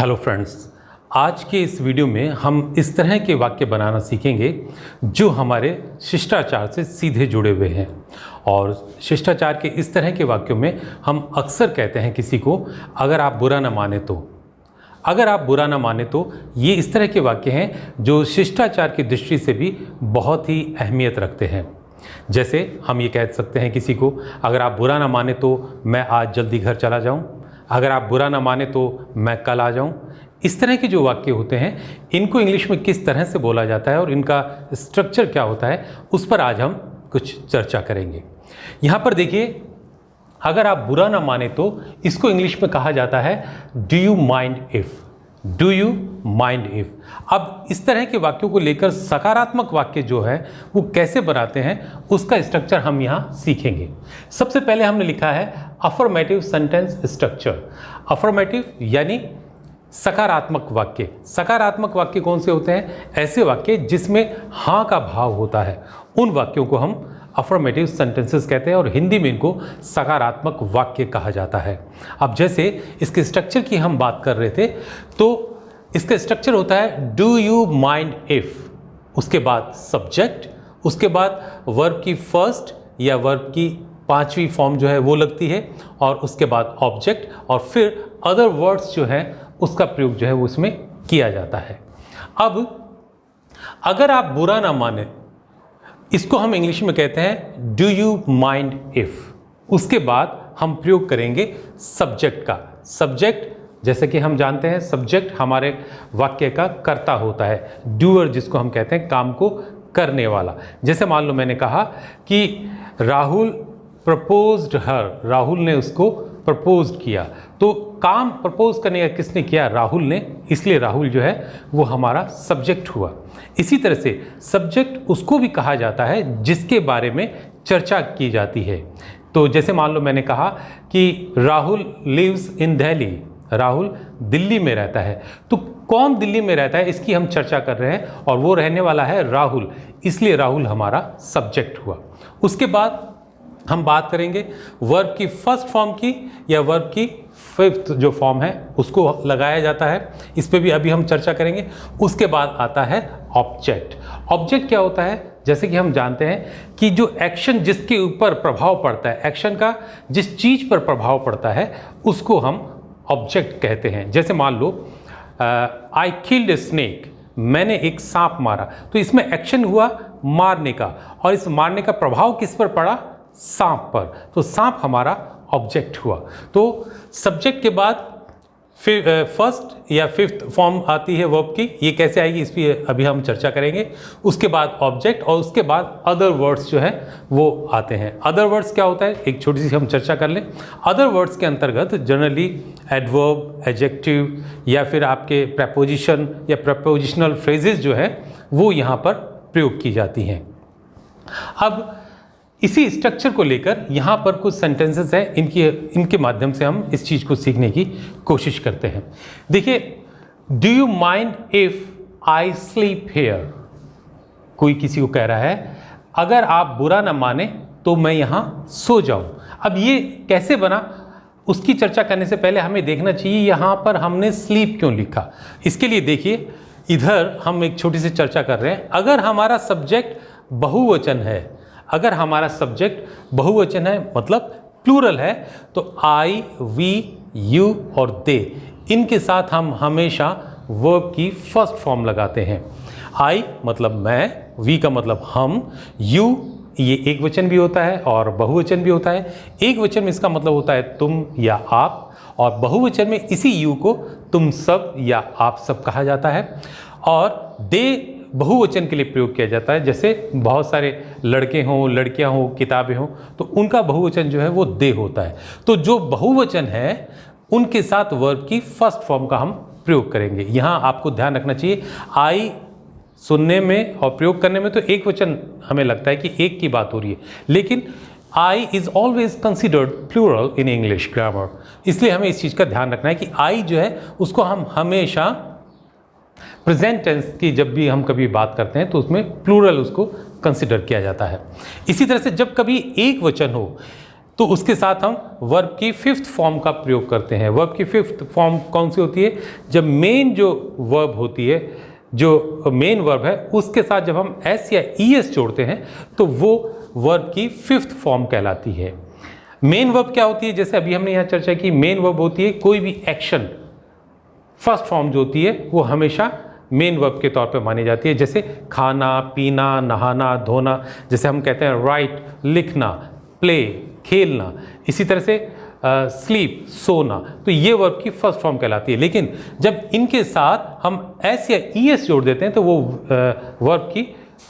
Hello friends, आज के इस वीडियो में हम इस तरह के वाक्य बनाना सीखेंगे जो हमारे शिष्टाचार से सीधे जुड़े हुए हैं। और शिष्टाचार के इस तरह के वाक्यों में हम अक्सर कहते हैं किसी को अगर आप बुरा ना माने तो। अगर आप बुरा ना माने तो ये इस तरह के वाक्य हैं जो शिष्टाचार की दृष्टि से भी बहुत ही अहमियत रखते हैं। जैसे हम ये कह सकते हैं किसी को अगर आप बुरा ना माने तो मैं आज जल्दी घर चला जाऊं, अगर आप बुरा ना माने तो मैं कल आ जाऊं। इस तरह के जो वाक्य होते हैं इनको इंग्लिश में किस तरह से बोला जाता है और इनका स्ट्रक्चर क्या होता है उस पर आज हम कुछ चर्चा करेंगे। यहाँ पर देखिए, अगर आप बुरा ना माने तो इसको इंग्लिश में कहा जाता है do you mind if. Do you mind if. अब इस तरह के वाक्यों को लेकर सकारात्मक वाक्य जो है वो कैसे बनाते हैं उसका स्ट्रक्चर हम यहाँ सीखेंगे। सबसे पहले हमने लिखा है अफर्मेटिव सेंटेंस स्ट्रक्चर। अफर्मेटिव यानी सकारात्मक वाक्य। सकारात्मक वाक्य कौन से होते हैं? ऐसे वाक्य जिसमें हाँ का भाव होता है, उन वाक्यों को हम अफर्मेटिव सेंटेंसेस कहते हैं और हिंदी में इनको सकारात्मक वाक्य कहा जाता है। अब जैसे इसके स्ट्रक्चर की हम बात कर रहे थे तो इसका स्ट्रक्चर होता है डू यू माइंड इफ़, उसके बाद सब्जेक्ट, उसके बाद वर्ब की फर्स्ट या वर्ब की पांचवी फॉर्म जो है वो लगती है और उसके बाद ऑब्जेक्ट और फिर अदर वर्ड्स जो है उसका प्रयोग जो है वो इसमें किया जाता है। अब अगर आप बुरा ना माने इसको हम इंग्लिश में कहते हैं डू यू माइंड इफ़। उसके बाद हम प्रयोग करेंगे सब्जेक्ट का। सब्जेक्ट जैसे कि हम जानते हैं सब्जेक्ट हमारे वाक्य का कर्ता होता है, डूअर जिसको हम कहते हैं काम को करने वाला। जैसे मान लो मैंने कहा कि राहुल प्रपोज्ड हर, राहुल ने उसको प्रपोज किया, तो काम प्रपोज करने का किसने किया? राहुल ने, इसलिए राहुल जो है वो हमारा सब्जेक्ट हुआ। इसी तरह से सब्जेक्ट उसको भी कहा जाता है जिसके बारे में चर्चा की जाती है। तो जैसे मान लो मैंने कहा कि राहुल लिव्स इन दिल्ली, राहुल दिल्ली में रहता है, तो कौन दिल्ली में रहता है इसकी हम चर्चा कर रहे हैं और वो रहने वाला है राहुल, इसलिए राहुल हमारा सब्जेक्ट हुआ। उसके बाद हम बात करेंगे वर्ब की फर्स्ट फॉर्म की या वर्ब की फिफ्थ जो फॉर्म है उसको लगाया जाता है, इस पे भी अभी हम चर्चा करेंगे। उसके बाद आता है ऑब्जेक्ट। ऑब्जेक्ट क्या होता है? जैसे कि हम जानते हैं कि जो एक्शन जिसके ऊपर प्रभाव पड़ता है, एक्शन का जिस चीज़ पर प्रभाव पड़ता है उसको हम ऑब्जेक्ट कहते हैं। जैसे मान लो आई किल्ड ए स्नेक, मैंने एक सांप मारा, तो इसमें एक्शन हुआ मारने का और इस मारने का प्रभाव किस पर पड़ा? सांप पर, तो सांप हमारा ऑब्जेक्ट हुआ। तो सब्जेक्ट के बाद फिर फर्स्ट या फिफ्थ फॉर्म आती है वर्ब की, ये कैसे आएगी इस पर अभी हम चर्चा करेंगे। उसके बाद ऑब्जेक्ट और उसके बाद अदर वर्ड्स जो है वो आते हैं। अदर वर्ड्स क्या होता है एक छोटी सी हम चर्चा कर लें। अदर वर्ड्स के अंतर्गत जनरली एडवर्ब, एडजेक्टिव या फिर आपके प्रेपोजिशन या प्रेपोजिशनल फ्रेजेस जो है वो यहाँ पर प्रयोग की जाती हैं। अब इसी स्ट्रक्चर को लेकर यहाँ पर कुछ सेंटेंसेस हैं, इनके माध्यम से हम इस चीज़ को सीखने की कोशिश करते हैं। देखिए, do you mind if I sleep here. कोई किसी को कह रहा है अगर आप बुरा ना माने तो मैं यहाँ सो जाऊँ। अब ये कैसे बना उसकी चर्चा करने से पहले हमें देखना चाहिए यहाँ पर हमने स्लीप क्यों लिखा। इसके लिए देखिए, इधर हम एक छोटी सी चर्चा कर रहे हैं। अगर हमारा सब्जेक्ट बहुवचन है, अगर हमारा सब्जेक्ट बहुवचन है मतलब प्लूरल है, तो आई, वी, यू और दे, इनके साथ हम हमेशा वर्ब की फर्स्ट फॉर्म लगाते हैं। आई मतलब मैं, वी का मतलब हम, यू ये एक वचन भी होता है और बहुवचन भी होता है। एक वचन में इसका मतलब होता है तुम या आप, और बहुवचन में इसी यू को तुम सब या आप सब कहा जाता है। और दे बहुवचन के लिए प्रयोग किया जाता है। जैसे बहुत सारे लड़के हों, लड़कियां हों, किताबें हों, तो उनका बहुवचन जो है वो दे होता है। तो जो बहुवचन है उनके साथ वर्ब की फर्स्ट फॉर्म का हम प्रयोग करेंगे। यहाँ आपको ध्यान रखना चाहिए, आई सुनने में और प्रयोग करने में तो एक वचन हमें लगता है कि एक की बात हो रही है, लेकिन I is always considered plural in English grammar. इसलिए हमें इस चीज़ का ध्यान रखना है कि आई जो है उसको हम हमेशा प्रेजेंट टेंस की जब भी हम कभी बात करते हैं तो उसमें प्लूरल उसको कंसिडर किया जाता है। इसी तरह से जब कभी एक वचन हो, तो उसके साथ हम वर्ब की फिफ्थ फॉर्म का प्रयोग करते हैं। वर्ब की फिफ्थ फॉर्म कौन सी होती है? जब मेन जो वर्ब होती है, जो मेन वर्ब है, उसके साथ जब हम एस या ईएस जोड़ते हैं तो वो वर्ब की फिफ्थ फॉर्म कहलाती है। मेन वर्ब क्या होती है? जैसे अभी हमने यहाँ चर्चा की, मेन वर्ब होती है कोई भी एक्शन, फर्स्ट फॉर्म जो होती है वो हमेशा मेन वर्ब के तौर पे मानी जाती है। जैसे खाना, पीना, नहाना, धोना, जैसे हम कहते हैं राइट, लिखना, प्ले, खेलना, इसी तरह से स्लीप, सोना, तो ये वर्ब की फर्स्ट फॉर्म कहलाती है। लेकिन जब इनके साथ हम एस या ईएस जोड़ देते हैं तो वो वर्ब की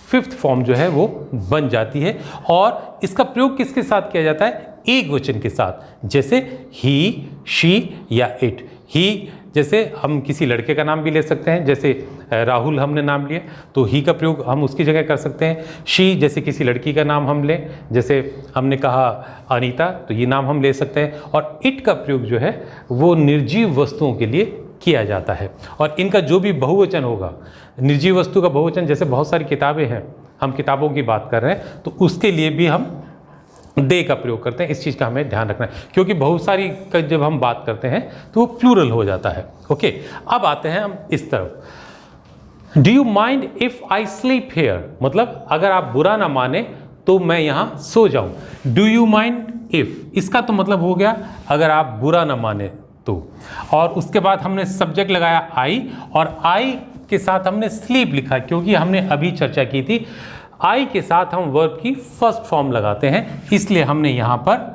फिफ्थ फॉर्म जो है वो बन जाती है। और इसका प्रयोग किसके साथ किया जाता है? एक वचन के साथ, जैसे ही, शी या इट। ही जैसे हम किसी लड़के का नाम भी ले सकते हैं, जैसे राहुल हमने नाम लिया तो ही का प्रयोग हम उसकी जगह कर सकते हैं। शी जैसे किसी लड़की का नाम हम लें, जैसे हमने कहा अनीता, तो ये नाम हम ले सकते हैं। और इट का प्रयोग जो है वो निर्जीव वस्तुओं के लिए किया जाता है। और इनका जो भी बहुवचन होगा, निर्जीव वस्तु का बहुवचन, जैसे बहुत सारी किताबें हैं, हम किताबों की बात कर रहे हैं, तो उसके लिए भी हम दे का प्रयोग करते हैं। इस चीज़ का हमें ध्यान रखना है, क्योंकि बहुत सारी का जब हम बात करते हैं तो वो प्लूरल हो जाता है। ओके, अब आते हैं हम इस तरफ। Do you mind if I sleep here? मतलब अगर आप बुरा ना माने तो मैं यहाँ सो जाऊँ। डू यू माइंड इफ, इसका तो मतलब हो गया अगर आप बुरा ना माने तो। और उसके बाद हमने सब्जेक्ट लगाया आई, और आई के साथ हमने स्लीप लिखा, क्योंकि हमने अभी चर्चा की थी आई के साथ हम वर्ब की फर्स्ट फॉर्म लगाते हैं, इसलिए हमने यहाँ पर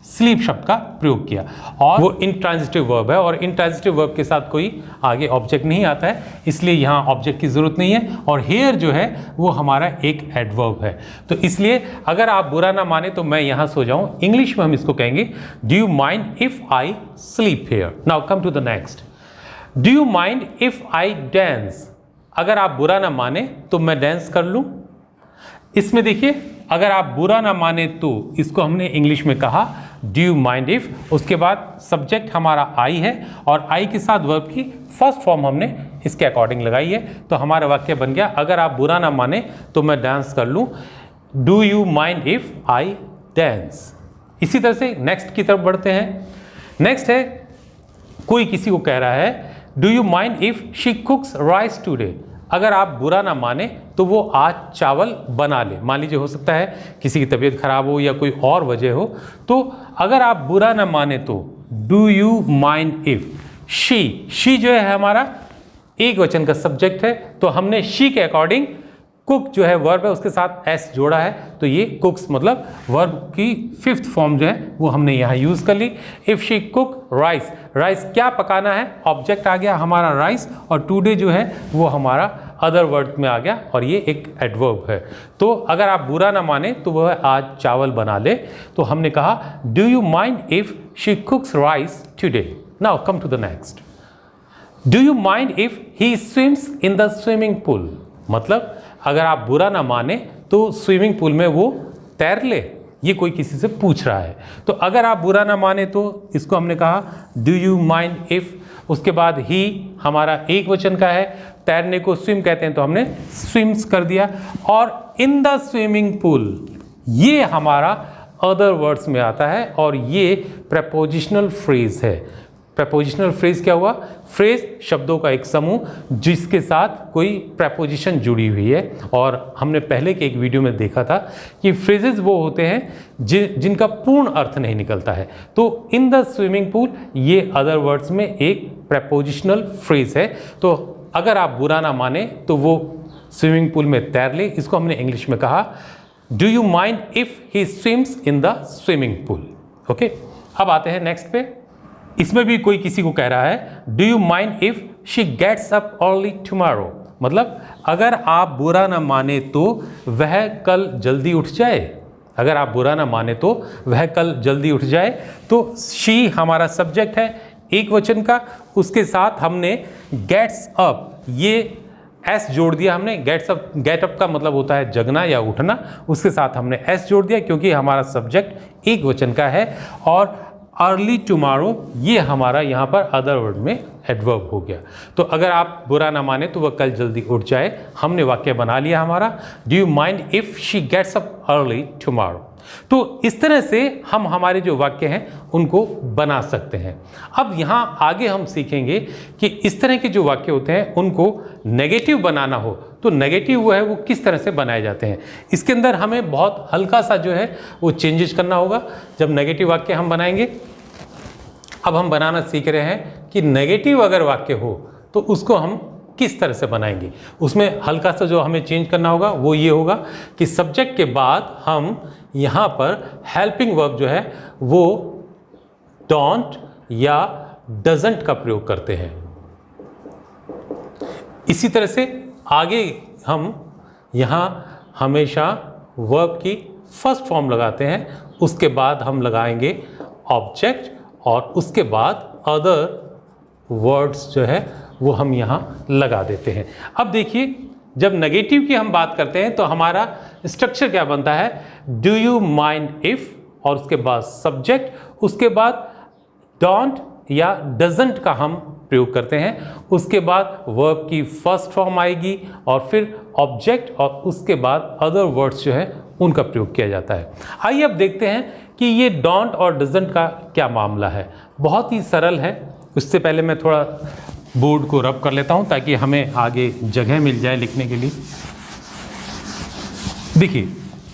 स्लीप शब्द का प्रयोग किया। और वो इंट्रांजिटिव वर्ब है, और इंट्रांजिटिव वर्ब के साथ कोई आगे ऑब्जेक्ट नहीं आता है, इसलिए यहाँ ऑब्जेक्ट की ज़रूरत नहीं है। और हेयर जो है वो हमारा एक एडवर्ब है। तो इसलिए अगर आप बुरा ना माने तो मैं यहाँ सो जाऊँ, इंग्लिश में हम इसको कहेंगे do you mind if I sleep here. Now come to the next. Do you mind if I dance? अगर आप बुरा ना माने तो मैं डांस कर लूँ। इसमें देखिए, अगर आप बुरा ना माने तो इसको हमने इंग्लिश में कहा डू यू माइंड इफ, उसके बाद सब्जेक्ट हमारा आई है, और आई के साथ वर्ब की फर्स्ट फॉर्म हमने इसके अकॉर्डिंग लगाई है, तो हमारा वाक्य बन गया अगर आप बुरा ना माने तो मैं डांस कर लूँ। Do you mind if I dance. इसी तरह से नेक्स्ट की तरफ बढ़ते हैं। नेक्स्ट है, कोई किसी को कह रहा है do you mind if she cooks rice today? अगर आप बुरा ना माने तो वो आज चावल बना ले। मान लीजिए हो सकता है किसी की तबीयत खराब हो या कोई और वजह हो, तो अगर आप बुरा ना माने तो do you mind if she जो है हमारा एक वचन का सब्जेक्ट है, तो हमने शी के अकॉर्डिंग कुक जो है वर्ब है उसके साथ एस जोड़ा है, तो ये कुक्स मतलब वर्ब की फिफ्थ फॉर्म जो है वो हमने यहाँ यूज़ कर ली। If she cook rice, rice क्या पकाना है, ऑब्जेक्ट आ गया हमारा राइस, और टुडे जो है वो हमारा अदर वर्ड में आ गया, और ये एक एडवर्ब है। तो अगर आप बुरा ना माने तो वह आज चावल बना ले, तो हमने कहा do you mind if she cooks rice today. Now come to the next. Do you mind if he swims in the swimming pool? मतलब अगर आप बुरा ना माने तो स्विमिंग पूल में वो तैर ले, ये कोई किसी से पूछ रहा है। तो अगर आप बुरा ना माने तो इसको हमने कहा डू यू माइंड इफ़, उसके बाद ही हमारा एक वचन का है, तैरने को स्विम कहते हैं तो हमने स्विम्स कर दिया, और इन द स्विमिंग पूल ये हमारा अदर वर्ड्स में आता है, और ये प्रेपोजिशनल फ्रेज है। प्रेपोजिशनल फ्रेज क्या हुआ? फ्रेज शब्दों का एक समूह जिसके साथ कोई प्रेपोजिशन जुड़ी हुई है, और हमने पहले के एक वीडियो में देखा था कि फ्रेजेस वो होते हैं जिनका पूर्ण अर्थ नहीं निकलता है। तो इन द स्विमिंग पूल ये अदर वर्ड्स में एक प्रेपोजिशनल फ्रेज है। तो अगर आप बुरा ना माने तो वो स्विमिंग पूल में तैर ले, इसको हमने इंग्लिश में कहा do you mind if he swims in the swimming pool. Okay, अब आते हैं नेक्स्ट पे। इसमें भी कोई किसी को कह रहा है do you mind if she gets up early tomorrow? मतलब अगर आप बुरा ना माने तो वह कल जल्दी उठ जाए। अगर आप बुरा ना माने तो वह कल जल्दी उठ जाए, तो शी हमारा सब्जेक्ट है एक वचन का, उसके साथ हमने गेट्स अप ये एस जोड़ दिया हमने। गेट अप का मतलब होता है जगना या उठना, उसके साथ हमने एस जोड़ दिया क्योंकि हमारा सब्जेक्ट एक वचन का है। और अर्ली टुमारो, ये हमारा यहाँ पर अदर वर्ड में एडवर्ब हो गया। तो अगर आप बुरा ना माने तो वह कल जल्दी उठ जाए, हमने वाक्य बना लिया हमारा। Do you mind if she gets up early tomorrow. तो इस तरह से हम हमारे जो वाक्य हैं उनको बना सकते हैं। अब यहाँ आगे हम सीखेंगे कि इस तरह के जो वाक्य होते हैं उनको नेगेटिव बनाना हो तो नेगेटिव वो है वो किस तरह से बनाए जाते हैं। इसके अंदर हमें बहुत हल्का सा जो है वो चेंजेस करना होगा जब नेगेटिव वाक्य हम बनाएंगे। अब हम बनाना सीख रहे हैं कि नेगेटिव अगर वाक्य हो तो उसको हम किस तरह से बनाएंगे। उसमें हल्का सा जो हमें चेंज करना होगा वो ये होगा कि सब्जेक्ट के बाद हम यहाँ पर हेल्पिंग वर्ब जो है वो डोंट या डजंट का प्रयोग करते हैं। इसी तरह से आगे हम यहाँ हमेशा वर्ब की फर्स्ट फॉर्म लगाते हैं, उसके बाद हम लगाएंगे ऑब्जेक्ट और उसके बाद अदर वर्ड्स जो है वो हम यहाँ लगा देते हैं। अब देखिए जब नेगेटिव की हम बात करते हैं तो हमारा स्ट्रक्चर क्या बनता है, डू यू माइंड इफ़ और उसके बाद सब्जेक्ट, उसके बाद डोंट या डजंट का हम प्रयोग करते हैं, उसके बाद वर्ब की फर्स्ट फॉर्म आएगी और फिर ऑब्जेक्ट और उसके बाद अदर वर्ड्स जो है उनका प्रयोग किया जाता है। आइए अब देखते हैं कि ये डोंट और डजंट का क्या मामला है। बहुत ही सरल है। उससे पहले मैं थोड़ा बोर्ड को रब कर लेता हूं ताकि हमें आगे जगह मिल जाए लिखने के लिए। देखिए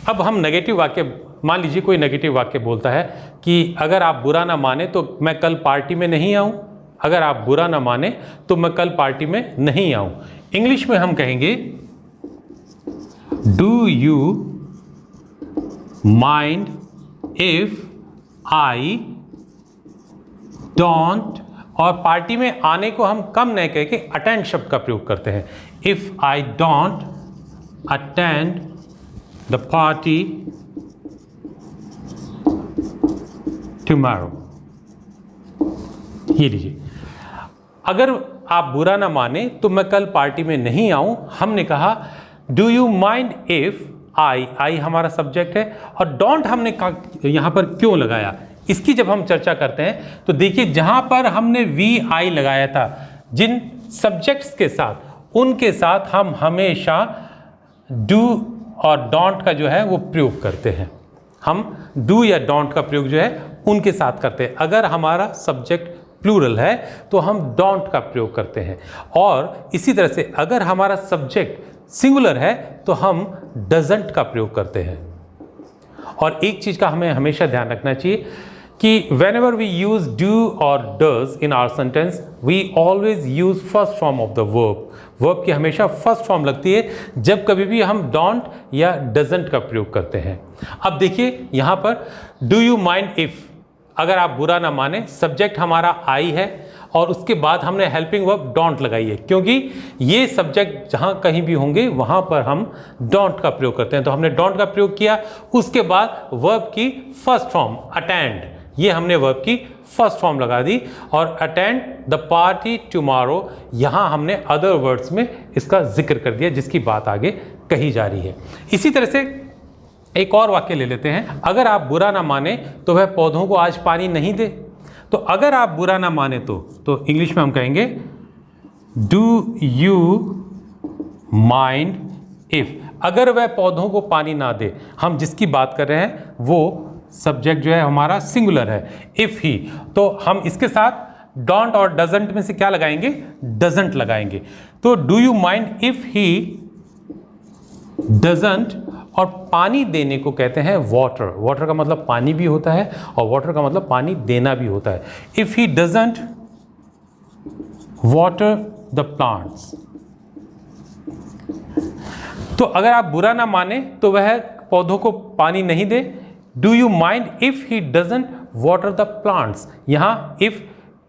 अब हम नेगेटिव वाक्य, मान लीजिए कोई नेगेटिव वाक्य बोलता है कि अगर आप बुरा ना माने तो मैं कल पार्टी में नहीं आऊं। अगर आप बुरा ना माने तो मैं कल पार्टी में नहीं आऊं। इंग्लिश में हम कहेंगे do you mind if I don't, और पार्टी में आने को हम कम नहीं कह के अटेंड शब्द का प्रयोग करते हैं। If I don't attend the party tomorrow. ये लीजिए, अगर आप बुरा ना माने तो मैं कल पार्टी में नहीं आऊं। हमने कहा डू यू माइंड इफ आई हमारा सब्जेक्ट है और डोंट हमने यहां पर क्यों लगाया, इसकी जब हम चर्चा करते हैं तो देखिए जहां पर हमने वी आई लगाया था जिन सब्जेक्ट्स के साथ, उनके साथ हम हमेशा डू और डोंट का जो है वो प्रयोग करते हैं। हम डू या डोंट का प्रयोग जो है उनके साथ करते हैं। अगर हमारा सब्जेक्ट प्लूरल है तो हम डोंट का प्रयोग करते हैं, और इसी तरह से अगर हमारा सब्जेक्ट सिंगुलर है तो हम डजंट का प्रयोग करते हैं। और एक चीज़ का हमें हमेशा ध्यान रखना चाहिए कि whenever we use do or does in our sentence, we always use first form of the verb. Verb की हमेशा फर्स्ट फॉर्म लगती है जब कभी भी हम डोंट या डजंट का प्रयोग करते हैं। अब देखिए यहाँ पर डू यू माइंड इफ, अगर आप बुरा ना माने, सब्जेक्ट हमारा आई है और उसके बाद हमने हेल्पिंग वर्ब डोंट लगाई है, क्योंकि ये सब्जेक्ट जहाँ कहीं भी होंगे वहाँ पर हम डोंट का प्रयोग करते हैं। तो हमने डोंट का प्रयोग किया, उसके बाद वर्ब की फर्स्ट फॉर्म अटेंड, ये हमने वर्ब की फर्स्ट फॉर्म लगा दी, और अटेंड द पार्टी टुमारो यहाँ हमने अदर वर्ड्स में इसका जिक्र कर दिया जिसकी बात आगे कही जा रही है। इसी तरह से एक और वाक्य ले लेते हैं, अगर आप बुरा ना माने तो वह पौधों को आज पानी नहीं दे। तो अगर आप बुरा ना माने तो इंग्लिश में हम कहेंगे डू यू माइंड इफ, अगर वह पौधों को पानी ना दे, हम जिसकी बात कर रहे हैं वो सब्जेक्ट जो है हमारा सिंगुलर है, इफ ही, तो हम इसके साथ डोंट और डजंट में से क्या लगाएंगे, डजंट लगाएंगे। तो do you mind if he doesn't, और पानी देने को कहते हैं वाटर। वाटर का मतलब पानी भी होता है और वाटर का मतलब पानी देना भी होता है। If he doesn't water the plants, तो अगर आप बुरा ना माने तो वह पौधों को पानी नहीं दे। Do you mind if he doesn't water the plants, यहाँ इफ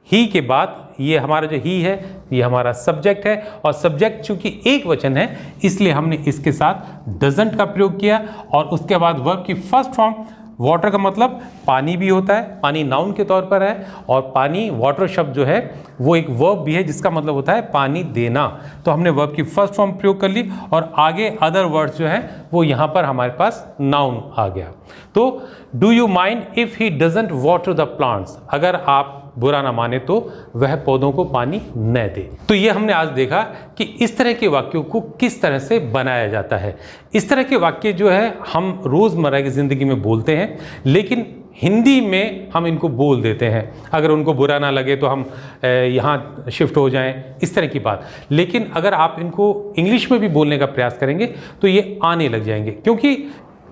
ही के बाद ये हमारा जो ही है ये हमारा सब्जेक्ट है, और सब्जेक्ट चूंकि एक वचन है इसलिए हमने इसके साथ डजंट का प्रयोग किया, और उसके बाद वर्ब की फर्स्ट फॉर्म वाटर का मतलब पानी भी होता है, पानी नाउन के तौर पर है, और पानी वाटर शब्द जो है वो एक वर्ब भी है जिसका मतलब होता है पानी देना। तो हमने वर्ब की फर्स्ट फॉर्म प्रयोग कर ली और आगे अदर वर्ड्स जो है वो यहाँ पर हमारे पास नाउन आ गया। तो do you mind if he doesn't water the plants, अगर आप बुरा ना माने तो वह पौधों को पानी न दे। तो ये हमने आज देखा कि इस तरह के वाक्यों को किस तरह से बनाया जाता है। इस तरह के वाक्य जो है हम रोज़मर्रा की ज़िंदगी में बोलते हैं, लेकिन हिंदी में हम इनको बोल देते हैं, अगर उनको बुरा ना लगे तो हम यहाँ शिफ्ट हो जाएं, इस तरह की बात। लेकिन अगर आप इनको इंग्लिश में भी बोलने का प्रयास करेंगे तो ये आने लग जाएंगे, क्योंकि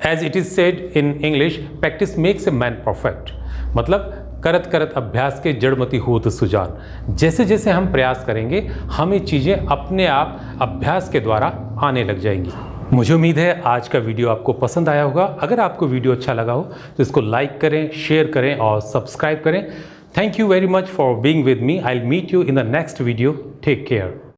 as it is said in English, practice makes a man perfect. मतलब करत करत अभ्यास के जड़मति होत सुजान। जैसे जैसे हम प्रयास करेंगे हमें चीज़ें अपने आप अभ्यास के द्वारा आने लग जाएंगी। मुझे उम्मीद है आज का वीडियो आपको पसंद आया होगा। अगर आपको वीडियो अच्छा लगा हो तो इसको लाइक करें, शेयर करें और सब्सक्राइब करें। Thank you very much for being with me. I will meet you in the next video. Take care.